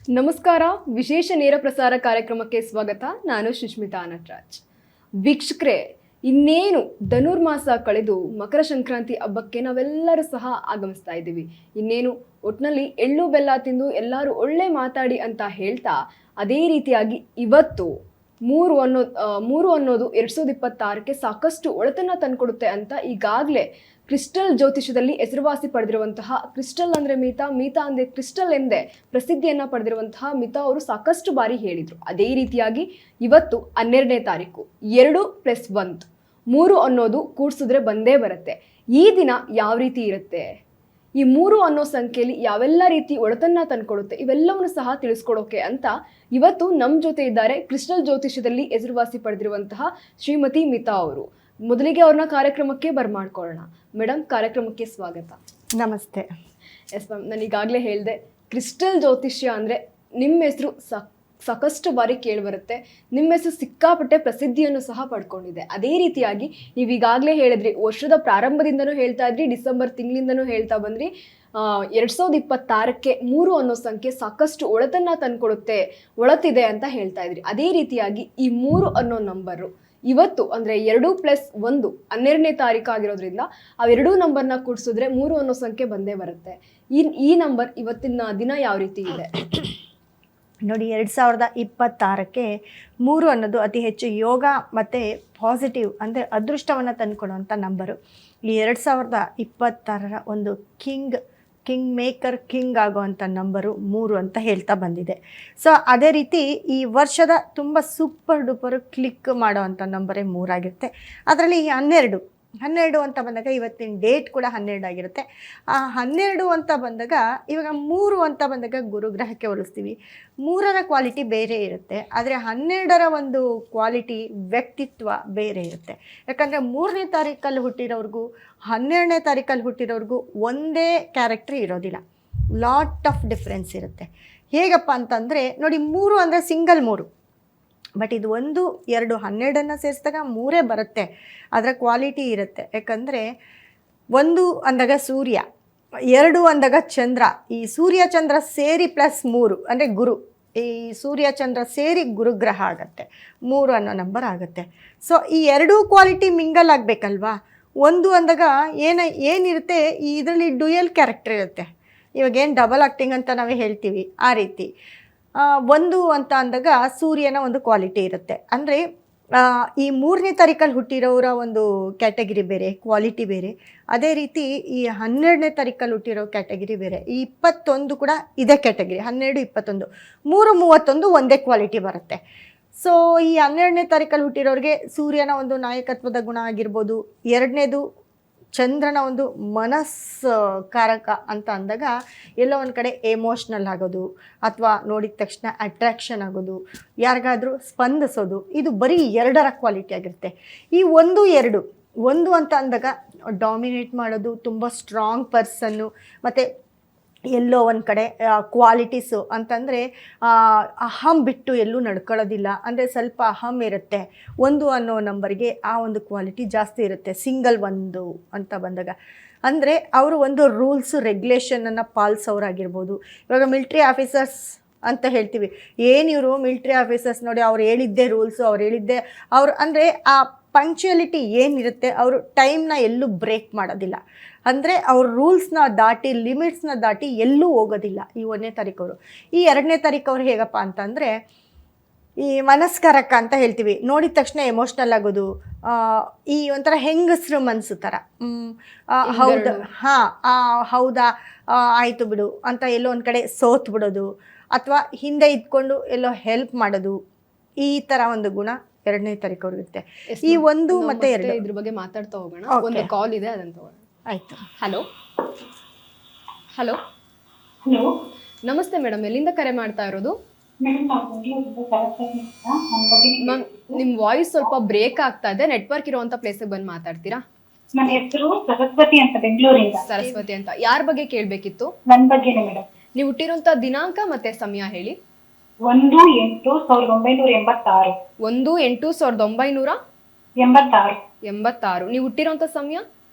ನಮಸ್ಕಾರ. ವಿಶೇಷ ನೇರ ಪ್ರಸಾರ ಕಾರ್ಯಕ್ರಮಕ್ಕೆ ಸ್ವಾಗತ. ನಾನು ಸುಷ್ಮಿತಾ ನಟರಾಜ್. ವೀಕ್ಷಕರೇ, ಇನ್ನೇನು ಧನುರ್ಮಾಸ ಕಳೆದು ಮಕರ ಸಂಕ್ರಾಂತಿ ಹಬ್ಬಕ್ಕೆ ನಾವೆಲ್ಲರೂ ಸಹ ಆಗಮಿಸ್ತಾ ಇದ್ದೀವಿ. ಇನ್ನೇನು ಒಟ್ಟಿನಲ್ಲಿ ಎಳ್ಳು ಬೆಲ್ಲ ತಿಂದು ಎಲ್ಲರೂ ಒಳ್ಳೆ ಮಾತಾಡಿ ಅಂತ ಹೇಳ್ತಾ, ಅದೇ ರೀತಿಯಾಗಿ ಇವತ್ತು ಮೂರು ಅನ್ನೋದು 2026ಕ್ಕೆ ಸಾಕಷ್ಟು ಒಳಿತನ್ನ ತಂದುಕೊಡುತ್ತೆ ಅಂತ ಈಗಾಗಲೇ ಕ್ರಿಸ್ಟಲ್ ಜ್ಯೋತಿಷದಲ್ಲಿ ಹೆಸರುವಾಸಿ ಪಡೆದಿರುವಂತಹ, ಕ್ರಿಸ್ಟಲ್ ಅಂದರೆ ಮಿತಾ ಅಂದರೆ ಕ್ರಿಸ್ಟಲ್ ಎಂದೇ ಪ್ರಸಿದ್ಧಿಯನ್ನು ಪಡೆದಿರುವಂತಹ ಮಿತಾ ಅವರು ಸಾಕಷ್ಟು ಬಾರಿ ಹೇಳಿದರು. ಅದೇ ರೀತಿಯಾಗಿ ಇವತ್ತು 12ನೇ ತಾರೀಕು 2+1 3 ಅನ್ನೋದು ಕೂಡಿಸಿದ್ರೆ ಬಂದೇ ಬರುತ್ತೆ. ಈ ದಿನ ಯಾವ ರೀತಿ ಇರುತ್ತೆ, ಈ 3 ಅನ್ನೋ ಸಂಖ್ಯೆಯಲ್ಲಿ ಯಾವೆಲ್ಲ ರೀತಿ ಒಳಿತನ್ನ ತಂದುಕೊಡುತ್ತೆ, ಇವೆಲ್ಲವನ್ನು ಸಹ ತಿಳಿಸ್ಕೊಡೋಕೆ ಅಂತ ಇವತ್ತು ನಮ್ಮ ಜೊತೆ ಇದ್ದಾರೆ ಕ್ರಿಸ್ಟಲ್ ಜ್ಯೋತಿಷದಲ್ಲಿ ಹೆಸರುವಾಸಿ ಪಡೆದಿರುವಂತಹ ಶ್ರೀಮತಿ ಮಿತಾ ಅವರು. ಮೊದಲಿಗೆ ಅವ್ರನ್ನ ಕಾರ್ಯಕ್ರಮಕ್ಕೆ ಬರ್ಮಾಡ್ಕೊಳ್ಳೋಣ. ಮೇಡಮ್, ಕಾರ್ಯಕ್ರಮಕ್ಕೆ ಸ್ವಾಗತ. ನಮಸ್ತೆ. ಎಸ್ ಮ್ಯಾಮ್, ನಾನು ಈಗಾಗಲೇ ಹೇಳಿದೆ, ಕ್ರಿಸ್ಟಲ್ ಜ್ಯೋತಿಷ್ಯ ಅಂದರೆ ನಿಮ್ಮ ಹೆಸರು ಸಾಕಷ್ಟು ಬಾರಿ ಕೇಳಿಬರುತ್ತೆ. ನಿಮ್ಮ ಹೆಸರು ಸಿಕ್ಕಾಪಟ್ಟೆ ಪ್ರಸಿದ್ಧಿಯನ್ನು ಸಹ ಪಡ್ಕೊಂಡಿದೆ. ಅದೇ ರೀತಿಯಾಗಿ ನೀವು ಈಗಾಗಲೇ ಹೇಳಿದ್ರಿ, ವರ್ಷದ ಪ್ರಾರಂಭದಿಂದನೂ ಹೇಳ್ತಾ ಇದ್ರಿ, ಡಿಸೆಂಬರ್ ತಿಂಗಳಿಂದನೂ ಹೇಳ್ತಾ ಬಂದ್ರಿ, 2026ಕ್ಕೆ 3 ಅನ್ನೋ ಸಂಖ್ಯೆ ಸಾಕಷ್ಟು ಒಳಿತನ್ನ ತಂದುಕೊಡುತ್ತೆ, ಒಳತಿದೆ ಅಂತ ಹೇಳ್ತಾ ಇದ್ರಿ. ಅದೇ ರೀತಿಯಾಗಿ ಈ 3 ಅನ್ನೋ ನಂಬರು ಇವತ್ತು ಅಂದರೆ 2+1 12ನೇ ತಾರೀಕು ಆಗಿರೋದ್ರಿಂದ ಅವೆರಡೂ ನಂಬರ್ನ ಕೂಡಿಸಿದ್ರೆ 3 ಅನ್ನೋ ಸಂಖ್ಯೆ ಬಂದೇ ಬರುತ್ತೆ. ಈ ನಂಬರ್ ಇವತ್ತಿನ ದಿನ ಯಾವ ರೀತಿ ಇದೆ ನೋಡಿ, 2026ಕ್ಕೆ 3 ಅನ್ನೋದು ಅತಿ ಹೆಚ್ಚು ಯೋಗ ಮತ್ತು ಪಾಸಿಟಿವ್ ಅಂದರೆ ಅದೃಷ್ಟವನ್ನು ತಂದುಕೊಡುವಂಥ ನಂಬರು. ಈ 2026ರ ಒಂದು ಕಿಂಗ್ ಮೇಕರ್ ಆಗುವಂಥ ನಂಬರು 3 ಅಂತ ಹೇಳ್ತಾ ಬಂದಿದೆ. ಸೊ ಅದೇ ರೀತಿ ಈ ವರ್ಷದ ತುಂಬ ಸೂಪರ್ ಡೂಪರ್ ಕ್ಲಿಕ್ ಮಾಡೋವಂಥ ನಂಬರೇ 3 ಆಗಿರುತ್ತೆ. ಅದರಲ್ಲಿ 12 ಅಂತ ಬಂದಾಗ ಇವತ್ತಿನ ಡೇಟ್ ಕೂಡ 12 ಆಗಿರುತ್ತೆ. ಆ 12 ಅಂತ ಬಂದಾಗ ಇವಾಗ 3 ಅಂತ ಬಂದಾಗ ಗುರುಗ್ರಹಕ್ಕೆ ಹೋಲಿಸ್ತೀವಿ. 3ರ ಕ್ವಾಲಿಟಿ ಬೇರೆ ಇರುತ್ತೆ, ಆದರೆ 12ರ ಒಂದು ಕ್ವಾಲಿಟಿ ವ್ಯಕ್ತಿತ್ವ ಬೇರೆ ಇರುತ್ತೆ. ಯಾಕಂದರೆ 3ನೇ ತಾರೀಕಲ್ಲಿ ಹುಟ್ಟಿರೋರ್ಗೂ 12ನೇ ತಾರೀಕಲ್ಲಿ ಹುಟ್ಟಿರೋರ್ಗೂ ಒಂದೇ ಕ್ಯಾರೆಕ್ಟ್ರ್ ಇರೋದಿಲ್ಲ, ಲಾಟ್ ಆಫ್ ಡಿಫ್ರೆನ್ಸ್ ಇರುತ್ತೆ. ಹೇಗಪ್ಪ ಅಂತಂದರೆ ನೋಡಿ, 3 ಅಂದರೆ ಸಿಂಗಲ್ 3, ಬಟ್ ಇದು 1, 2, 12 ಸೇರಿಸಿದಾಗ 3 ಬರುತ್ತೆ. ಅದರ ಕ್ವಾಲಿಟಿ ಇರುತ್ತೆ. ಯಾಕಂದರೆ 1 ಅಂದಾಗ ಸೂರ್ಯ, 2 ಅಂದಾಗ ಚಂದ್ರ, ಈ ಸೂರ್ಯ ಚಂದ್ರ ಸೇರಿ +3 ಅಂದರೆ ಗುರು, ಈ ಸೂರ್ಯ ಚಂದ್ರ ಸೇರಿ ಗುರುಗ್ರಹ ಆಗುತ್ತೆ, 3 ಅನ್ನೋ ನಂಬರ್ ಆಗುತ್ತೆ. ಸೊ ಈ ಎರಡೂ ಕ್ವಾಲಿಟಿ ಮಿಂಗಲ್ ಆಗಬೇಕಲ್ವಾ. 1 ಅಂದಾಗ ಏನಿರುತ್ತೆ, ಇದರಲ್ಲಿ ಡ್ಯುಯಲ್ ಕ್ಯಾರೆಕ್ಟರ್ ಇರುತ್ತೆ. ಇವಾಗೇನು ಡಬಲ್ ಆ್ಯಕ್ಟಿಂಗ್ ಅಂತ ನಾವೇ ಹೇಳ್ತೀವಿ, ಆ ರೀತಿ. 1 ಅಂತ ಅಂದಾಗ ಸೂರ್ಯನ ಒಂದು ಕ್ವಾಲಿಟಿ ಇರುತ್ತೆ. ಅಂದರೆ ಈ 3ನೇ ತಾರೀಕಲ್ಲಿ ಹುಟ್ಟಿರೋರ ಒಂದು ಕ್ಯಾಟಗಿರಿ ಬೇರೆ, ಕ್ವಾಲಿಟಿ ಬೇರೆ. ಅದೇ ರೀತಿ ಈ 12ನೇ ತಾರೀಕಲ್ಲಿ ಹುಟ್ಟಿರೋ ಕ್ಯಾಟಗಿರಿ ಬೇರೆ. ಈ 21 ಕೂಡ ಇದೇ ಕ್ಯಾಟಗಿರಿ, 12, 21, 3, 31 ಒಂದೇ ಕ್ವಾಲಿಟಿ ಬರುತ್ತೆ. ಸೊ ಈ 12ನೇ ತಾರೀಕಲ್ಲಿ ಹುಟ್ಟಿರೋರಿಗೆ ಸೂರ್ಯನ ಒಂದು ನಾಯಕತ್ವದ ಗುಣ ಆಗಿರ್ಬೋದು, 2ನೇದು ಚಂದ್ರನ ಒಂದು ಮನಸ್ಕಾರಕ ಅಂತ ಅಂದಾಗ ಎಲ್ಲೋ ಒಂದು ಕಡೆ ಎಮೋಷ್ನಲ್ ಆಗೋದು, ಅಥವಾ ನೋಡಿದ ತಕ್ಷಣ ಅಟ್ರ್ಯಾಕ್ಷನ್ ಆಗೋದು, ಯಾರಿಗಾದರೂ ಸ್ಪಂದಿಸೋದು, ಇದು ಬರೀ 2ರ ಕ್ವಾಲಿಟಿ ಆಗಿರುತ್ತೆ. ಈ 1, 2 ಅಂತ ಅಂದಾಗ ಡಾಮಿನೇಟ್ ಮಾಡೋದು, ತುಂಬ ಸ್ಟ್ರಾಂಗ್ ಪರ್ಸನ್ನು, ಮತ್ತು ಎಲ್ಲೋ ಒಂದು ಕಡೆ ಕ್ವಾಲಿಟೀಸು ಅಂತಂದರೆ ಅಹಂ ಬಿಟ್ಟು ಎಲ್ಲೂ ನಡ್ಕೊಳ್ಳೋದಿಲ್ಲ, ಅಂದರೆ ಸ್ವಲ್ಪ ಅಹಂ ಇರುತ್ತೆ. 1 ಅನ್ನೋ ನಂಬರ್ಗೆ ಆ ಒಂದು ಕ್ವಾಲಿಟಿ ಜಾಸ್ತಿ ಇರುತ್ತೆ, ಸಿಂಗಲ್ 1 ಅಂತ ಬಂದಾಗ. ಅಂದರೆ ಅವರು ಒಂದು ರೂಲ್ಸು ರೆಗ್ಯುಲೇಷನನ್ನು ಪಾಲಿಸೋರಾಗಿರ್ಬೋದು. ಇವಾಗ ಮಿಲ್ಟ್ರಿ ಆಫೀಸರ್ಸ್ ಅಂತ ಹೇಳ್ತೀವಿ, ಇವರು ಮಿಲ್ಟ್ರಿ ಆಫೀಸರ್ಸ್ ನೋಡಿ, ಅವ್ರು ಹೇಳಿದ್ದೇ ರೂಲ್ಸು, ಅವ್ರು ಹೇಳಿದ್ದೇ ಅಂದರೆ ಆ ಪಂಕ್ಚುಯಾಲಿಟಿ ಏನಿರುತ್ತೆ, ಅವರು ಟೈಮ್ನ ಎಲ್ಲೂ ಬ್ರೇಕ್ ಮಾಡೋದಿಲ್ಲ. ಅಂದರೆ ಅವ್ರ ರೂಲ್ಸ್ನ ದಾಟಿ, ಲಿಮಿಟ್ಸ್ನ ದಾಟಿ ಎಲ್ಲೂ ಹೋಗೋದಿಲ್ಲ ಈ 1ನೇ ತಾರೀಕವರು. ಈ 2ನೇ ತಾರೀಕವ್ರು ಹೇಗಪ್ಪ ಅಂತಂದರೆ ಈ ಮನಸ್ಕಾರಕ ಅಂತ ಹೇಳ್ತೀವಿ, ನೋಡಿದ ತಕ್ಷಣ ಎಮೋಷ್ನಲ್ ಆಗೋದು, ಈ ಒಂಥರ ಹೆಂಗಸ್ರು ಮನಸ್ಸು ಥರ, ಹೌದು ಹೌದಾ ಆಯಿತು ಬಿಡು ಅಂತ ಎಲ್ಲೋ ಒಂದು ಕಡೆ ಸೋತ್ ಬಿಡೋದು, ಅಥವಾ ಹಿಂದೆ ಇದ್ಕೊಂಡು ಎಲ್ಲೋ ಹೆಲ್ಪ್ ಮಾಡೋದು, ಈ ಥರ ಒಂದು ಗುಣ 2ನೇ ತಾರೀಕವ್ರಿರುತ್ತೆ. ಈ 1 ಮತ್ತು 2 ಇದ್ರ ಬಗ್ಗೆ ಮಾತಾಡ್ತಾ ಹೋಗೋಣ. ಒಂದು ಕಾಲ್ ಇದೆ, ಅದನ್ನು ತಗೋಣ. ಆಯಿತು. ಹಲೋ. ಹಲೋ, ನಮಸ್ತೆ ಮೇಡಮ್, ಎಲ್ಲಿಂದ ಕರೆ ಮಾಡ್ತಾ ಇರೋದು? ಮ್ಯಾಮ್, ನಿಮ್ಮ ವಾಯ್ಸ್ ಸ್ವಲ್ಪ ಬ್ರೇಕ್ ಆಗ್ತಾ ಇದೆ, ನೆಟ್ವರ್ಕ್ ಇರುವಂತ ಪ್ಲೇಸಿಗೆ ಬಂದು ಮಾತಾಡ್ತೀರಾ? ನನ್ನ ಹೆಸರು ಸರಸ್ವತಿ ಅಂತ, ಬೆಂಗಳೂರಿಂದ. ಸರಸ್ವತಿ ಅಂತ. ಯಾರ ಬಗ್ಗೆ ಕೇಳಬೇಕಿತ್ತು? ನನ್ನ ಬಗ್ಗೆನೇ ಮೇಡಮ್. ನೀವು ಹುಟ್ಟಿರುವಂತ ದಿನಾಂಕ ಮತ್ತೆ ಸಮಯ ಹೇಳಿ. 1/8/1986. 1/8/1986. ನೀವು ಹುಟ್ಟಿರುವಂತ ಸಮಯ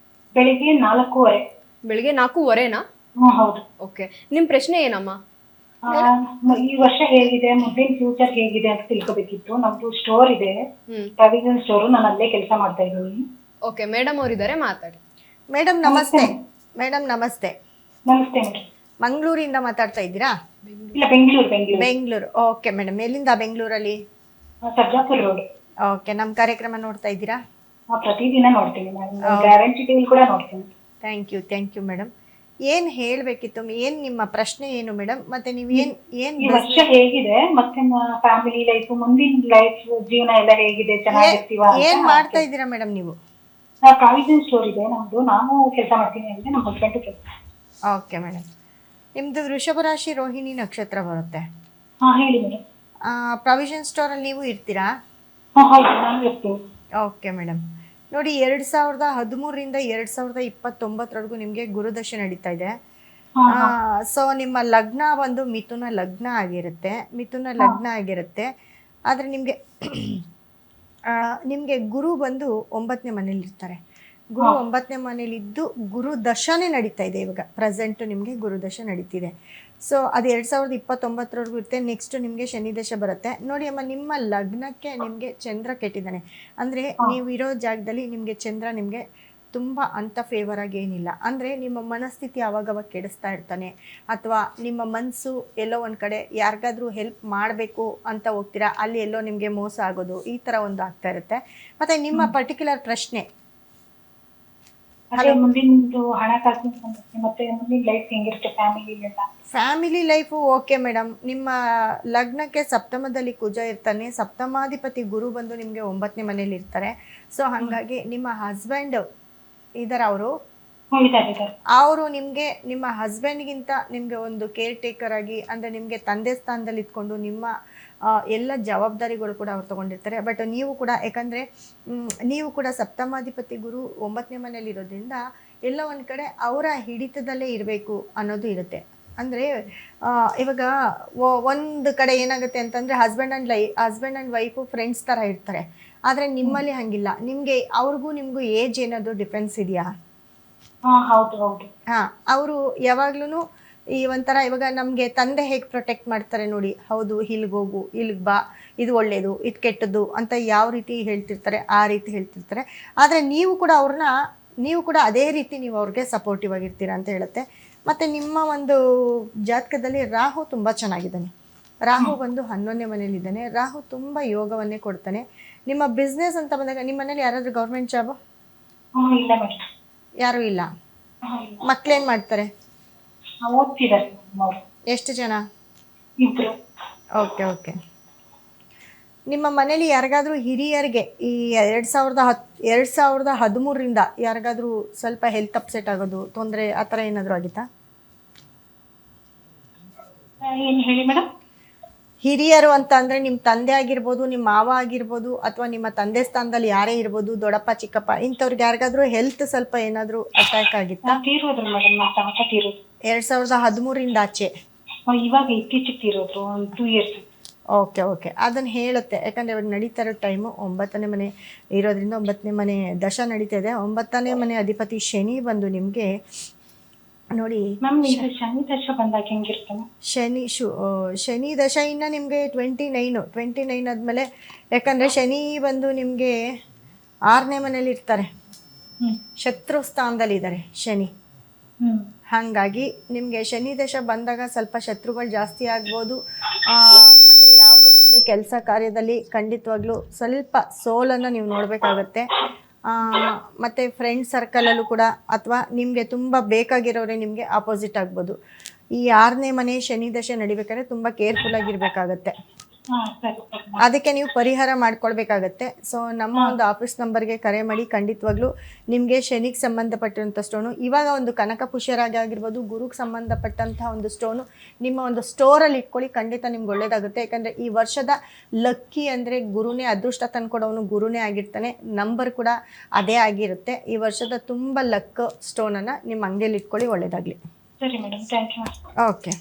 ಬೆಳಿಗ್ಗೆ 4:30. ಬೆಳಿಗ್ಗೆ 4:30ನಾ? ಹೌದು. ಓಕೆ, ನಿಮ್ಮ ಪ್ರಶ್ನೆ ಏನಮ್ಮ? ಈ ವರ್ಷ ಹೇಗಿದೆ, ಮುಂದಿನ ಫ್ಯೂಚರ್ ಹೇಗಿದೆ ಅಂತ ತಿಳ್ಕೊಬೇಕಿತ್ತು. ನಮ್ದು ಸ್ಟೋರ್ ಇದೆ, ಪ್ರಾವಿಷನ್ ಸ್ಟೋರ್. ನಾನು ಅಲ್ಲೇ ಕೆಲಸ ಮಾಡ್ತಾ ಇದ್ದೀನಿ. ಓಕೆ, ಮೇಡಮ್ ಅವರಿದ್ದಾರೆ, ಮಾತಾಡಿ. ಮೇಡಮ್ ನಮಸ್ತೆ. ಮೇಡಮ್ ನಮಸ್ತೆ. ನಮಸ್ತೆ ಮೇಡಮ್. ಮಂಗಳೂರಿಂದ ಮಾತಾಡ್ತಾ ಇದ್ದೀರಾ? ಇಲ್ಲ, ಬೆಂಗಳೂರು. ಬೆಂಗಳೂರು. ಓಕೆ ಮೇಡಮ್, ಎಲ್ಲಿಂದ ಬೆಂಗಳೂರಲ್ಲಿ? ಸರ್ಜಾಪುರ ರೋಡ್. ಓಕೆ, ನಮ್ಮ ಕಾರ್ಯಕ್ರಮ ನೋಡ್ತಾ ಇದ್ದೀರಾ? ಪ್ರತಿದಿನ ನೋಡ್ತೀನಿ ಮೇಡಮ್. ಗ್ಯಾರಂಟಿ ಟಿವಿ ಕೂಡ ನೋಡ್ತೀನಿ. Thank you madam. ಏನು ಹೇಳಬೇಕಿತ್ತು, ಏನು ನಿಮ್ಮ ಪ್ರಶ್ನೆ ಏನು ಮೇಡಮ್? ಮತ್ತೆ ನೀವು ಈ ವರ್ಷ ಹೇಗಿದೆ, ಮತ್ತೆ ಫ್ಯಾಮಿಲಿ ಲೈಫ್, ಮುಂದಿನ ಲೈಫ್, ಜೀವನ ಎಲ್ಲ ಹೇಗಿದೆ, ಚೆನ್ನಾಗಿರ್ತೀವ? ಏನು ಮಾಡ್ತಾ ಇದ್ದೀರಾ ಮೇಡಮ್ ನೀವು? ಪ್ರಾವಿಷನ್ ಸ್ಟೋರ್ ಇದೆ ನಮ್ದು. ನಾನು ಕೆಲಸ ಮಾಡ್ತೀನಿ ಅಂದ್ರೆ ನಮ್ಮ ಹಸ್ಬೆಂಡ್ ಕೆಲಸ. ಓಕೆ ಮೇಡಮ್, ನಿಮ್ಮದು ವೃಷಭ ರಾಶಿ ರೋಹಿಣಿ ನಕ್ಷತ್ರ ಬರುತ್ತೆ. ಹೇಳಿ ಮೇಡಮ್. ಪ್ರಾವಿಷನ್ ಸ್ಟೋರಲ್ಲಿ ನೀವು ಇರ್ತೀರಾ? ಹೌದು, ನಾನು ಇರ್ತೀನಿ. ಓಕೆ ಮೇಡಮ್, ನೋಡಿ 2013ರಿಂದ 2029 ನಿಮಗೆ ಗುರುದಶೆ ನಡೀತಾ ಇದೆ. ಸೊ ನಿಮ್ಮ ಲಗ್ನ ಬಂದು ಮಿಥುನ ಲಗ್ನ ಆಗಿರುತ್ತೆ. ಆದರೆ ನಿಮಗೆ ಗುರು ಬಂದು 9ನೇ ಮನೇಲಿ ಇರ್ತಾರೆ. ಗುರು 9ನೇ ಮನೇಲಿದ್ದು ಗುರು ದಶನೇ ನಡೀತಾ ಇದೆ ಇವಾಗ. ಪ್ರೆಸೆಂಟು ನಿಮಗೆ ಗುರುದಶೆ ನಡೀತಿದೆ. ಸೊ ಅದು 2029 ಇರುತ್ತೆ. ನೆಕ್ಸ್ಟ್ ನಿಮಗೆ ಶನಿ ದಶೆ ಬರುತ್ತೆ. ನೋಡಿ ಅಮ್ಮ, ನಿಮ್ಮ ಲಗ್ನಕ್ಕೆ ನಿಮಗೆ ಚಂದ್ರ ಕೆಟ್ಟಿದ್ದಾನೆ. ಅಂದರೆ ನೀವು ಇರೋ ಜಾಗದಲ್ಲಿ ನಿಮಗೆ ಚಂದ್ರ ನಿಮಗೆ ತುಂಬ ಅಂಥ ಫೇವರ್ ಆಗಿ ಏನಿಲ್ಲ. ಅಂದರೆ ನಿಮ್ಮ ಮನಸ್ಥಿತಿ ಆವಾಗವಾಗ ಕೆಡಿಸ್ತಾ ಇರ್ತಾನೆ, ಅಥವಾ ನಿಮ್ಮ ಮನಸ್ಸು ಎಲ್ಲೋ ಒಂದು ಕಡೆ ಯಾರಿಗಾದ್ರೂ ಹೆಲ್ಪ್ ಮಾಡಬೇಕು ಅಂತ ಹೋಗ್ತೀರಾ, ಅಲ್ಲಿ ಎಲ್ಲೋ ನಿಮಗೆ ಮೋಸ ಆಗೋದು, ಈ ಥರ ಒಂದು ಆಗ್ತಾ ಇರುತ್ತೆ. ಮತ್ತು ನಿಮ್ಮ ಪರ್ಟಿಕ್ಯುಲರ್ ಪ್ರಶ್ನೆ ಮುಂದಿನ ಹಣಕಾಸಿನ ಸಮಸ್ಯೆ, ಮತ್ತೆ ಮುಂದಿನ ಲೈಫ್ ಹೆಂಗಿರುತ್ತೆ ಫ್ಯಾಮಿಲಿ ಲೈಫು. ಓಕೆ ಮೇಡಮ್, ನಿಮ್ಮ ಲಗ್ನಕ್ಕೆ ಸಪ್ತಮದಲ್ಲಿ ಕುಜ ಇರ್ತಾನೆ. ಸಪ್ತಮಾಧಿಪತಿ ಗುರು ಬಂದು ನಿಮಗೆ 9ನೇ ಮನೇಲಿ ಇರ್ತಾರೆ. ಸೊ ಹಾಗಾಗಿ ನಿಮ್ಮ ಹಸ್ಬೆಂಡ್ ಇದ್ದಾರೆ, ಅವರು ನಿಮಗೆ ನಿಮ್ಮ ಹಸ್ಬೆಂಡ್ಗಿಂತ ನಿಮಗೆ ಒಂದು ಕೇರ್ ಟೇಕರ್ ಆಗಿ, ಅಂದರೆ ನಿಮಗೆ ತಂದೆ ಸ್ಥಾನದಲ್ಲಿ ಇಟ್ಕೊಂಡು ನಿಮ್ಮ ಎಲ್ಲ ಜವಾಬ್ದಾರಿಗಳು ಕೂಡ ಅವ್ರು ತೊಗೊಂಡಿರ್ತಾರೆ. ಬಟ್ ನೀವು ಕೂಡ, ಯಾಕಂದರೆ ನೀವು ಕೂಡ ಸಪ್ತಮಾಧಿಪತಿ ಗುರು 9ನೇ ಮನೇಲಿ ಇರೋದ್ರಿಂದ ಎಲ್ಲ ಒಂದು ಕಡೆ ಅವರ ಹಿಡಿತದಲ್ಲೇ ಇರಬೇಕು ಅನ್ನೋದು ಇರುತ್ತೆ. ಅಂದರೆ ಇವಾಗ ಒಂದು ಕಡೆ ಏನಾಗುತ್ತೆ ಅಂತಂದರೆ ಹಸ್ಬೆಂಡ್ ಆ್ಯಂಡ್ ವೈಫು ಫ್ರೆಂಡ್ಸ್ ಥರ ಇರ್ತಾರೆ. ಆದರೆ ನಿಮ್ಮಲ್ಲಿ ಹಂಗಿಲ್ಲ. ನಿಮಗೆ ಅವ್ರಿಗೂ ನಿಮಗೂ ಏಜ್ ಏನಾದರೂ ಡಿಫ್ರೆನ್ಸ್ ಇದೆಯಾ? ಅವರು ಯಾವಾಗ್ಲೂ ಈ ಒಂಥರ, ಇವಾಗ ನಮಗೆ ತಂದೆ ಹೇಗೆ ಪ್ರೊಟೆಕ್ಟ್ ಮಾಡ್ತಾರೆ ನೋಡಿ, ಹೌದು ಇಲ್ಲಿಗೆ ಹೋಗು, ಇಲ್ಲಿಗೆ ಬಾ, ಇದು ಒಳ್ಳೆಯದು, ಇದು ಕೆಟ್ಟದ್ದು ಅಂತ ಯಾವ ರೀತಿ ಹೇಳ್ತಿರ್ತಾರೆ ಆ ರೀತಿ ಹೇಳ್ತಿರ್ತಾರೆ. ಆದರೆ ನೀವು ಕೂಡ ಅದೇ ರೀತಿ ನೀವು ಅವ್ರಿಗೆ ಸಪೋರ್ಟಿವ್ ಆಗಿರ್ತೀರ ಅಂತ ಹೇಳುತ್ತೆ. ಮತ್ತು ನಿಮ್ಮ ಒಂದು ಜಾತಕದಲ್ಲಿ ರಾಹು ತುಂಬ ಚೆನ್ನಾಗಿದ್ದಾನೆ. ರಾಹು ಬಂದು 11ನೇ ಮನೇಲಿದ್ದಾನೆ. ರಾಹು ತುಂಬ ಯೋಗವನ್ನೇ ಕೊಡ್ತಾನೆ. ನಿಮ್ಮ ಬಿಸ್ನೆಸ್ ಅಂತ ಬಂದಾಗ ನಿಮ್ಮ ಮನೇಲಿ ಯಾರಾದರೂ ಗೌರ್ಮೆಂಟ್ ಜಾಬು? ಯಾರೂ ಇಲ್ಲ. ಮಕ್ಕಳೇನು ಮಾಡ್ತಾರೆ? ಎಷ್ಟು ಜನ? ಓಕೆ. ನಿಮ್ಮ ಮನೇಲಿ ಯಾರಿಗಾದ್ರೂ ಹಿರಿಯರಿಗೆ ಈ 2013ರಿಂದ ಯಾರಿಗಾದ್ರೂ ಸ್ವಲ್ಪ ಹೆಲ್ತ್ ಅಪ್ಸೆಟ್ ಆಗೋದು, ತೊಂದರೆ, ಆ ಥರ ಏನಾದರೂ ಆಗಿತ್ತಾ? ಹಿರಿಯರು ಅಂತ ಅಂದರೆ ನಿಮ್ಮ ತಂದೆ ಆಗಿರ್ಬೋದು, ನಿಮ್ಮ ಮಾವ ಆಗಿರ್ಬೋದು, ಅಥವಾ ನಿಮ್ಮ ತಂದೆ ಸ್ಥಾನದಲ್ಲಿ ಯಾರೇ ಇರ್ಬೋದು, ದೊಡ್ಡಪ್ಪ ಚಿಕ್ಕಪ್ಪ, ಇಂಥವ್ರಿಗೆ ಯಾರಿಗಾದ್ರೂ ಹೆಲ್ತ್ ಸ್ವಲ್ಪ ಏನಾದರೂ ಅಟ್ಯಾಕ್ ಆಗಿತ್ತಾ? 2013ರಿಂದ ಆಚೆ? ಇವಾಗ ಇತ್ತೀಚೆಗೆ 2 years. ಓಕೆ, ಅದನ್ನು ಹೇಳುತ್ತೆ. ಯಾಕಂದರೆ ಇವಾಗ ನಡೀತಾ ಇರೋ ಟೈಮು 9ನೇ ಮನೆ ಇರೋದ್ರಿಂದ 9ನೇ ಮನೆ ದಶ ನಡೀತಾ ಇದೆ. 9ನೇ ಮನೆ ಅಧಿಪತಿ ಶನಿ ಬಂದು ನಿಮಗೆ ನೋಡಿ, ಶನಿ ದಶ ಬಂದಾಗ ಹೆಂಗಿರ್ತಾನೆ? ಶನಿ ದಶ ಇನ್ನು ನಿಮಗೆ 29 ಆದಮೇಲೆ, ಯಾಕಂದರೆ ಶನಿ ಬಂದು ನಿಮಗೆ 6ನೇ ಮನೇಲಿ ಇರ್ತಾರೆ, ಶತ್ರು ಸ್ಥಾನದಲ್ಲಿದ್ದಾರೆ ಶನಿ. ಹಾಗಾಗಿ ನಿಮಗೆ ಶನಿ ದಶ ಬಂದಾಗ ಸ್ವಲ್ಪ ಶತ್ರುಗಳು ಜಾಸ್ತಿ ಆಗ್ಬೋದು. ಮತ್ತು ಯಾವುದೇ ಒಂದು ಕೆಲಸ ಕಾರ್ಯದಲ್ಲಿ ಖಂಡಿತವಾಗ್ಲೂ ಸ್ವಲ್ಪ ಸೋಲನ್ನು ನೀವು ನೋಡಬೇಕಾಗತ್ತೆ. ಮತ್ತು ಫ್ರೆಂಡ್ ಸರ್ಕಲಲ್ಲೂ ಕೂಡ, ಅಥವಾ ನಿಮಗೆ ತುಂಬ ಬೇಕಾಗಿರೋರೆ ನಿಮಗೆ ಆಪೋಸಿಟ್ ಆಗ್ಬೋದು. ಈ 6ನೇ ಮನೆ ಶನಿ ದಶೆ ನಡಿಬೇಕಾದ್ರೆ ತುಂಬ ಕೇರ್ಫುಲ್ಲಾಗಿರ್ಬೇಕಾಗತ್ತೆ. ಅದಕ್ಕೆ ನೀವು ಪರಿಹಾರ ಮಾಡ್ಕೊಳ್ಬೇಕಾಗತ್ತೆ. ಸೊ ನಮ್ಮ ಒಂದು ಆಫೀಸ್ ನಂಬರ್ಗೆ ಕರೆ ಮಾಡಿ, ಖಂಡಿತವಾಗ್ಲೂ ನಿಮಗೆ ಶನಿಗೆ ಸಂಬಂಧಪಟ್ಟಿರುವಂಥ ಸ್ಟೋನು, ಇವಾಗ ಒಂದು ಕನಕ ಪುಷ್ಯರಾಗಿ ಆಗಿರ್ಬೋದು, ಗುರುಗೆ ಸಂಬಂಧಪಟ್ಟಂಥ ಒಂದು ಸ್ಟೋನು ನಿಮ್ಮ ಒಂದು ಸ್ಟೋರಲ್ಲಿ ಇಟ್ಕೊಳ್ಳಿ. ಖಂಡಿತ ನಿಮ್ಗೆ ಒಳ್ಳೇದಾಗುತ್ತೆ. ಯಾಕಂದರೆ ಈ ವರ್ಷದ ಲಕ್ಕಿ ಅಂದರೆ ಗುರುನೇ, ಅದೃಷ್ಟ ತಂದ್ಕೊಡೋನು ಗುರುನೇ ಆಗಿರ್ತಾನೆ. ನಂಬರ್ ಕೂಡ ಅದೇ ಆಗಿರುತ್ತೆ. ಈ ವರ್ಷದ ತುಂಬ ಲಕ್ ಸ್ಟೋನನ್ನು ನಿಮ್ಮ ಅಂಗಡಿಯಲ್ಲಿ ಇಟ್ಕೊಳ್ಳಿ. ಒಳ್ಳೇದಾಗಲಿ. ಸರಿ ಮೇಡಮ್, ಥ್ಯಾಂಕ್ ಯು. ಓಕೆ.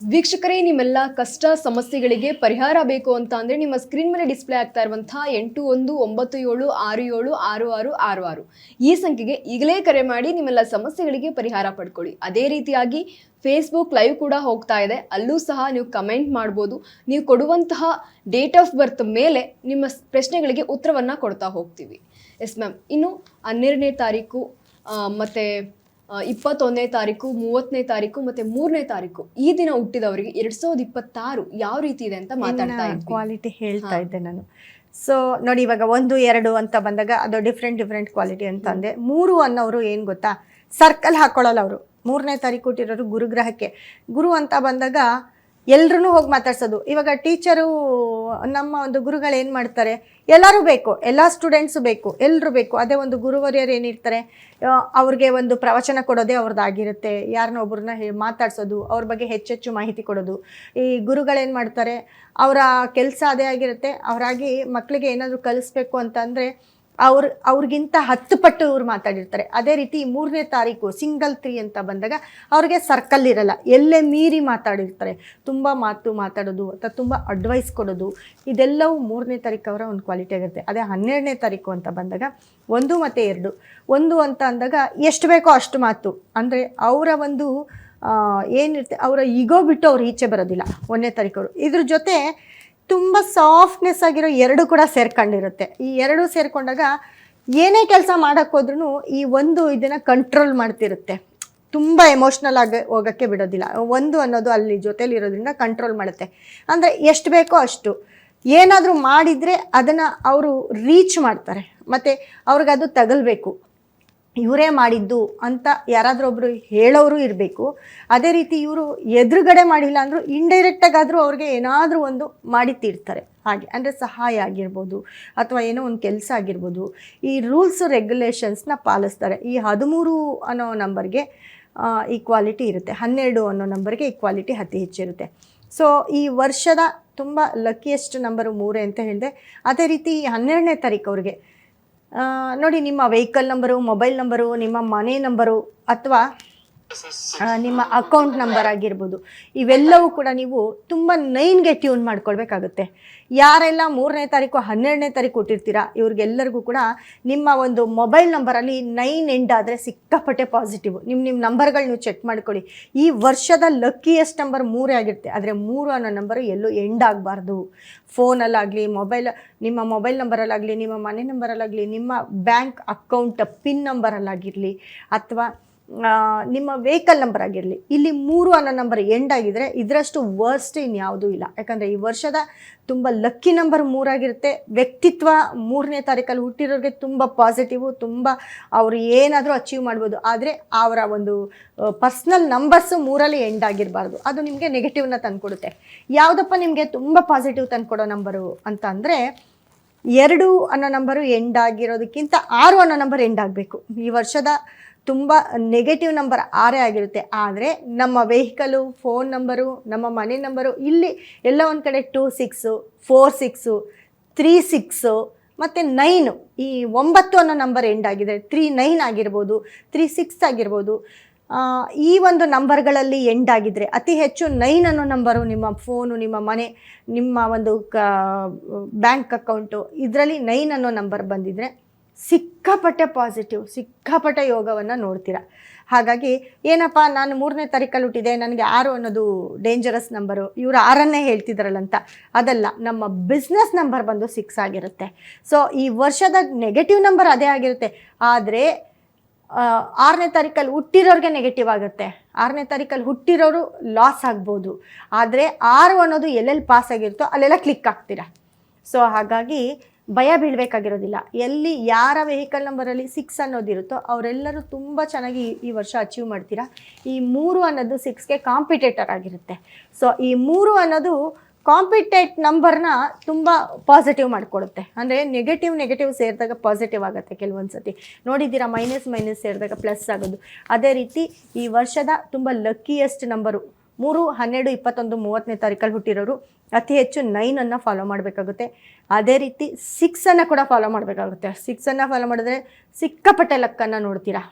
ವೀಕ್ಷಕರೇ, ನಿಮ್ಮೆಲ್ಲ ಕಷ್ಟ ಸಮಸ್ಯೆಗಳಿಗೆ ಪರಿಹಾರ ಬೇಕು ಅಂತ ಅಂದರೆ ನಿಮ್ಮ ಸ್ಕ್ರೀನ್ ಮೇಲೆ ಡಿಸ್ಪ್ಲೇ ಆಗ್ತಾ ಇರುವಂತಹ 8197676666 ಈ ಸಂಖ್ಯೆಗೆ ಈಗಲೇ ಕರೆ ಮಾಡಿ ನಿಮ್ಮೆಲ್ಲ ಸಮಸ್ಯೆಗಳಿಗೆ ಪರಿಹಾರ ಪಡ್ಕೊಳ್ಳಿ. ಅದೇ ರೀತಿಯಾಗಿ ಫೇಸ್ಬುಕ್ ಲೈವ್ ಕೂಡ ಹೋಗ್ತಾ ಇದೆ, ಅಲ್ಲೂ ಸಹ ನೀವು ಕಮೆಂಟ್ ಮಾಡ್ಬೋದು. ನೀವು ಕೊಡುವಂತಹ ಡೇಟ್ ಆಫ್ ಬರ್ತ್ ಮೇಲೆ ನಿಮ್ಮ ಪ್ರಶ್ನೆಗಳಿಗೆ ಉತ್ತರವನ್ನು ಕೊಡ್ತಾ ಹೋಗ್ತೀವಿ. ಎಸ್ ಮ್ಯಾಮ್, ಇನ್ನು 12ನೇ ತಾರೀಕು ಮತ್ತು 21ನೇ ತಾರೀಕು, 30ನೇ ತಾರೀಕು ಮತ್ತೆ 3ನೇ ತಾರೀಕು ಈ ದಿನ ಹುಟ್ಟಿದವರಿಗೆ 2026 ಯಾವ ರೀತಿ ಇದೆ ಅಂತ ಮಾತಾಡ್ತಾ ಇದ್ವಿ. ಕ್ವಾಲಿಟಿ ಹೇಳ್ತಾ ಇದ್ದೆ ನಾನು. ಸೊ ನೋಡಿ, ಇವಾಗ 1, 2 ಅಂತ ಬಂದಾಗ ಅದು ಡಿಫ್ರೆಂಟ್ ಕ್ವಾಲಿಟಿ ಅಂತ ಅಂದೆ. 3 ಅನ್ನೋರು ಏನು ಗೊತ್ತಾ, ಸರ್ಕಲ್ ಹಾಕೊಳ್ಳಲ್ಲ ಅವರು. 3ನೇ ತಾರೀಕು ಹುಟ್ಟಿರೋರು ಗುರುಗ್ರಹಕ್ಕೆ. ಗುರು ಅಂತ ಬಂದಾಗ ಎಲ್ರೂ ಹೋಗಿ ಮಾತಾಡ್ಸೋದು. ಇವಾಗ ಟೀಚರು, ನಮ್ಮ ಒಂದು ಗುರುಗಳು ಏನು ಮಾಡ್ತಾರೆ, ಎಲ್ಲರೂ ಬೇಕು, ಎಲ್ಲ ಸ್ಟೂಡೆಂಟ್ಸು ಬೇಕು, ಎಲ್ಲರೂ ಬೇಕು. ಅದೇ ಒಂದು ಗುರುವರಿಯರು ಏನಿರ್ತಾರೆ, ಅವ್ರಿಗೆ ಒಂದು ಪ್ರವಚನ ಕೊಡೋದೇ ಅವ್ರದ್ದಾಗಿರುತ್ತೆ. ಯಾರನ್ನ ಒಬ್ಬರನ್ನ ಮಾತಾಡ್ಸೋದು, ಅವ್ರ ಬಗ್ಗೆ ಹೆಚ್ಚೆಚ್ಚು ಮಾಹಿತಿ ಕೊಡೋದು. ಈ ಗುರುಗಳೇನು ಮಾಡ್ತಾರೆ, ಅವರ ಕೆಲಸ ಅದೇ ಆಗಿರುತ್ತೆ. ಅವರಾಗಿ ಮಕ್ಕಳಿಗೆ ಏನಾದರೂ ಕಲಿಸ್ಬೇಕು ಅಂತಂದರೆ ಅವ್ರಿಗಿಂತ 10 ಪಟ್ಟು ಇವ್ರು ಮಾತಾಡಿರ್ತಾರೆ. ಅದೇ ರೀತಿ 3ನೇ ತಾರೀಕು ಸಿಂಗಲ್ 3 ಅಂತ ಬಂದಾಗ ಅವ್ರಿಗೆ ಸರ್ಕಲ್ ಇರಲ್ಲ, ಎಲ್ಲೇ ಮೀರಿ ಮಾತಾಡಿರ್ತಾರೆ. ತುಂಬ ಮಾತಾಡೋದು ಅಥವಾ ತುಂಬ ಅಡ್ವೈಸ್ ಕೊಡೋದು, ಇದೆಲ್ಲವೂ 3ನೇ ತಾರೀಕು ಅವರ ಒಂದು ಕ್ವಾಲಿಟಿ ಆಗಿರುತ್ತೆ. ಅದೇ 12ನೇ ತಾರೀಕು ಅಂತ ಬಂದಾಗ 1 ಮತ್ತು 2. 1 ಅಂತ ಅಂದಾಗ ಎಷ್ಟು ಬೇಕೋ ಅಷ್ಟು ಮಾತು, ಅಂದರೆ ಅವರ ಒಂದು ಏನಿರುತ್ತೆ, ಅವರ ಈಗೋ ಬಿಟ್ಟು ಅವ್ರು ಈಚೆ ಬರೋದಿಲ್ಲ 1ನೇ ತಾರೀಕವರು. ಇದ್ರ ಜೊತೆ ತುಂಬ ಸಾಫ್ಟ್ನೆಸ್ ಆಗಿರೋ 2 ಕೂಡ ಸೇರ್ಕೊಂಡಿರುತ್ತೆ. ಈ 2 ಸೇರಿಕೊಂಡಾಗ ಏನೇ ಕೆಲಸ ಮಾಡೋಕ್ಕೋದ್ರೂ ಈ ಒಂದು ಇದನ್ನು ಕಂಟ್ರೋಲ್ ಮಾಡ್ತಿರುತ್ತೆ. ತುಂಬ ಎಮೋಷ್ನಲ್ ಆಗಿ ಹೋಗೋಕ್ಕೆ ಬಿಡೋದಿಲ್ಲ. 1 ಅನ್ನೋದು ಅಲ್ಲಿ ಜೊತೇಲಿ ಇರೋದ್ರಿಂದ ಕಂಟ್ರೋಲ್ ಮಾಡುತ್ತೆ. ಅಂದರೆ ಎಷ್ಟು ಬೇಕೋ ಅಷ್ಟು ಏನಾದರೂ ಮಾಡಿದರೆ ಅದನ್ನು ಅವರು ರೀಚ್ ಮಾಡ್ತಾರೆ. ಮತ್ತು ಅವ್ರಿಗದು ತಗಲ್ಬೇಕು, ಇವರೇ ಮಾಡಿದ್ದು ಅಂತ ಯಾರಾದರೂ ಒಬ್ಬರು ಹೇಳೋರು ಇರಬೇಕು. ಅದೇ ರೀತಿ ಇವರು ಎದುರುಗಡೆ ಮಾಡಿಲ್ಲ ಅಂದರೂ ಇಂಡೈರೆಕ್ಟಾಗಾದರೂ ಅವ್ರಿಗೆ ಏನಾದರೂ ಒಂದು ಮಾಡಿ ತೀರ್ತಾರೆ. ಹಾಗೆ ಅಂದರೆ ಸಹಾಯ ಆಗಿರ್ಬೋದು ಅಥವಾ ಏನೋ ಒಂದು ಕೆಲಸ ಆಗಿರ್ಬೋದು. ಈ ರೂಲ್ಸು ರೆಗ್ಯುಲೇಷನ್ಸ್ನ ಪಾಲಿಸ್ತಾರೆ. ಈ 13 ಅನ್ನೋ ನಂಬರ್ಗೆ ಈ ಕ್ವಾಲಿಟಿ ಇರುತ್ತೆ, 12 ಅನ್ನೋ ನಂಬರ್ಗೆ ಈ ಕ್ವಾಲಿಟಿ ಅತಿ ಹೆಚ್ಚಿರುತ್ತೆ. ಸೊ ಈ ವರ್ಷದ ತುಂಬ ಲಕ್ಕಿಯೆಸ್ಟ್ ನಂಬರು 3 ಅಂತ ಹೇಳಿದೆ. ಅದೇ ರೀತಿ 12ನೇ ತಾರೀಕು ಅವ್ರಿಗೆ ನೋಡಿ, ನಿಮ್ಮ ವೆಹಿಕಲ್ ನಂಬರು, ಮೊಬೈಲ್ ನಂಬರು, ನಿಮ್ಮ ಮನೆ ನಂಬರು ಅಥವಾ ನಿಮ್ಮ ಅಕೌಂಟ್ ನಂಬರ್ ಆಗಿರ್ಬೋದು, ಇವೆಲ್ಲವೂ ಕೂಡ ನೀವು ತುಂಬ 9ಗೆ ಟ್ಯೂನ್ ಮಾಡ್ಕೊಳ್ಬೇಕಾಗುತ್ತೆ. ಯಾರೆಲ್ಲ 3ನೇ ತಾರೀಕು 12ನೇ ತಾರೀಕು ಹುಟ್ಟಿರ್ತೀರಾ ಇವ್ರಿಗೆಲ್ಲರಿಗೂ ಕೂಡ ನಿಮ್ಮ ಒಂದು ಮೊಬೈಲ್ ನಂಬರಲ್ಲಿ 9 ಎಂಡ್ ಆದರೆ ಸಿಕ್ಕಾಪಟ್ಟೆ ಪಾಸಿಟಿವ್. ನಿಮ್ಮ ನಂಬರ್ಗಳು ನೀವು ಚೆಕ್ ಮಾಡ್ಕೊಳ್ಳಿ. ಈ ವರ್ಷದ ಲಕ್ಕಿಯೆಸ್ಟ್ ನಂಬರ್ 3 ಆಗಿರುತ್ತೆ. ಆದರೆ 3 ಅನ್ನೋ ನಂಬರು ಎಲ್ಲೂ ಎಂಡ್ ಆಗಬಾರ್ದು. ಫೋನಲ್ಲಾಗಲಿ, ನಿಮ್ಮ ಮೊಬೈಲ್ ನಂಬರಲ್ಲಾಗಲಿ, ನಿಮ್ಮ ಮನೆ ನಂಬರಲ್ಲಾಗಲಿ, ನಿಮ್ಮ ಬ್ಯಾಂಕ್ ಅಕೌಂಟ್ ಪಿನ್ ನಂಬರಲ್ಲಾಗಿರಲಿ ಅಥವಾ ನಿಮ್ಮ ವೆಹಿಕಲ್ ನಂಬರ್ ಆಗಿರಲಿ, ಇಲ್ಲಿ 3 ಅನ್ನೋ ನಂಬರ್ ಎಂಡ್ ಆಗಿದ್ರೆ ಇದರಷ್ಟು ವರ್ಸ್ಟ್ ಇನ್ಯಾವುದೂ ಇಲ್ಲ. ಯಾಕಂದರೆ ಈ ವರ್ಷದ ತುಂಬ ಲಕ್ಕಿ ನಂಬರ್ 3 ಆಗಿರುತ್ತೆ. ವ್ಯಕ್ತಿತ್ವ 3ನೇ ತಾರೀಕಲ್ಲಿ ಹುಟ್ಟಿರೋರಿಗೆ ತುಂಬ ಪಾಸಿಟಿವು, ತುಂಬ ಅವರು ಏನಾದರೂ ಅಚೀವ್ ಮಾಡ್ಬೋದು. ಆದರೆ ಅವರ ಒಂದು ಪರ್ಸ್ನಲ್ ನಂಬರ್ಸು 3ರಲ್ಲಿ ಎಂಡ್ ಆಗಿರಬಾರ್ದು. ಅದು ನಿಮಗೆ ನೆಗೆಟಿವ್ನ ತಂದುಕೊಡುತ್ತೆ. ಯಾವುದಪ್ಪ ನಿಮಗೆ ತುಂಬ ಪಾಸಿಟಿವ್ ತಂದುಕೊಡೋ ನಂಬರು ಅಂತ ಅಂದರೆ 2 ಅನ್ನೋ ನಂಬರು ಎಂಡ್ ಆಗಿರೋದಕ್ಕಿಂತ 6 ಅನ್ನೋ ನಂಬರ್ ಎಂಡ್ ಆಗಬೇಕು. ಈ ವರ್ಷದ ತುಂಬ ನೆಗೆಟಿವ್ ನಂಬರ್ 6 ಆಗಿರುತ್ತೆ. ಆದರೆ ನಮ್ಮ ವೆಹಿಕಲು, ಫೋನ್ ನಂಬರು, ನಮ್ಮ ಮನೆ ನಂಬರು, ಇಲ್ಲಿ ಎಲ್ಲ ಒಂದು ಕಡೆ 26, 46, 36 ಮತ್ತು 9, ಈ 9 ಅನ್ನೋ ನಂಬರ್ ಎಂಡ್ ಆಗಿದೆ. 39 ಆಗಿರ್ಬೋದು, 36 ಆಗಿರ್ಬೋದು. ಈ ಒಂದು ನಂಬರ್ಗಳಲ್ಲಿ ಎಂಡ್ ಆಗಿದ್ರೆ ಅತಿ ಹೆಚ್ಚು 9 ಅನ್ನೋ ನಂಬರು, ನಿಮ್ಮ ಫೋನು, ನಿಮ್ಮ ಮನೆ, ನಿಮ್ಮ ಒಂದು ಬ್ಯಾಂಕ್ ಅಕೌಂಟು, ಇದರಲ್ಲಿ 9 ಅನ್ನೋ ನಂಬರ್ ಬಂದಿದ್ರೆ ಸಿಕ್ಕಾಪಟ್ಟೆ ಪಾಸಿಟಿವ್, ಸಿಕ್ಕಾಪಟ್ಟೆ ಯೋಗವನ್ನು ನೋಡ್ತೀರಾ. ಹಾಗಾಗಿ ಏನಪ್ಪ, ನಾನು 3ನೇ ತಾರೀಕಲ್ಲಿ ಹುಟ್ಟಿದೆ, ನನಗೆ 6 ಅನ್ನೋದು ಡೇಂಜರಸ್ ನಂಬರು, ಇವರು 6ಅನ್ನೇ ಹೇಳ್ತಿದ್ದಾರಲ್ಲಂತ. ಅದಲ್ಲ, ನಮ್ಮ ಬಿಸ್ನೆಸ್ ನಂಬರ್ ಬಂದು 6 ಆಗಿರುತ್ತೆ. ಸೊ ಈ ವರ್ಷದ ನೆಗೆಟಿವ್ ನಂಬರ್ ಅದೇ ಆಗಿರುತ್ತೆ. ಆದರೆ 6ನೇ ತಾರೀಕಲ್ಲಿ ಹುಟ್ಟಿರೋರಿಗೆ ನೆಗೆಟಿವ್ ಆಗುತ್ತೆ. 6ನೇ ತಾರೀಕಲ್ಲಿ ಹುಟ್ಟಿರೋರು ಲಾಸ್ ಆಗ್ಬೋದು. ಆದರೆ 6 ಅನ್ನೋದು ಎಲ್ಲೆಲ್ಲಿ ಪಾಸ್ ಆಗಿರುತ್ತೋ ಅಲ್ಲೆಲ್ಲ ಕ್ಲಿಕ್ ಆಗ್ತೀರಾ. ಸೊ ಹಾಗಾಗಿ ಭಯ ಬೀಳಬೇಕಾಗಿರೋದಿಲ್ಲ. ಎಲ್ಲಿ ಯಾರ ವೆಹಿಕಲ್ ನಂಬರಲ್ಲಿ 6 ಅನ್ನೋದಿರುತ್ತೋ ಅವರೆಲ್ಲರೂ ತುಂಬ ಚೆನ್ನಾಗಿ ಈ ವರ್ಷ ಅಚೀವ್ ಮಾಡ್ತೀರಾ. ಈ 3 ಅನ್ನೋದು 6ಗೆ ಕಾಂಪಿಟೇಟರ್ ಆಗಿರುತ್ತೆ. ಸೊ ಈ 3 ಅನ್ನೋದು ಕಾಂಪಿಟೇಟ್ ನಂಬರ್ನ ತುಂಬ ಪಾಸಿಟಿವ್ ಮಾಡಿಕೊಡುತ್ತೆ. ಅಂದರೆ ನೆಗೆಟಿವ್ ಸೇರಿದಾಗ ಪಾಸಿಟಿವ್ ಆಗುತ್ತೆ. ಕೆಲವೊಂದು ಸತಿ ನೋಡಿದ್ದೀರಾ, ಮೈನಸ್ ಸೇರಿದಾಗ ಪ್ಲಸ್ ಆಗೋದು. ಅದೇ ರೀತಿ ಈ ವರ್ಷದ ತುಂಬ ಲಕ್ಕಿಯೆಸ್ಟ್ ನಂಬರು 3, 12, 21, 30ನೇ ತಾರೀಕಲ್ಲಿ ಹುಟ್ಟಿರೋರು ಅತಿ ಹೆಚ್ಚು 9ಅನ್ನು ಫಾಲೋ ಮಾಡಬೇಕಾಗುತ್ತೆ. ಅದೇ ರೀತಿ 6ಅನ್ನು ಕೂಡ ಫಾಲೋ ಮಾಡಬೇಕಾಗುತ್ತೆ. 6ಅನ್ನು ಫಾಲೋ ಮಾಡಿದ್ರೆ ಸಿಕ್ಕಾಪಟ್ಟೆ ಲಕ್ಕನ್ನು ನೋಡ್ತೀರಾ.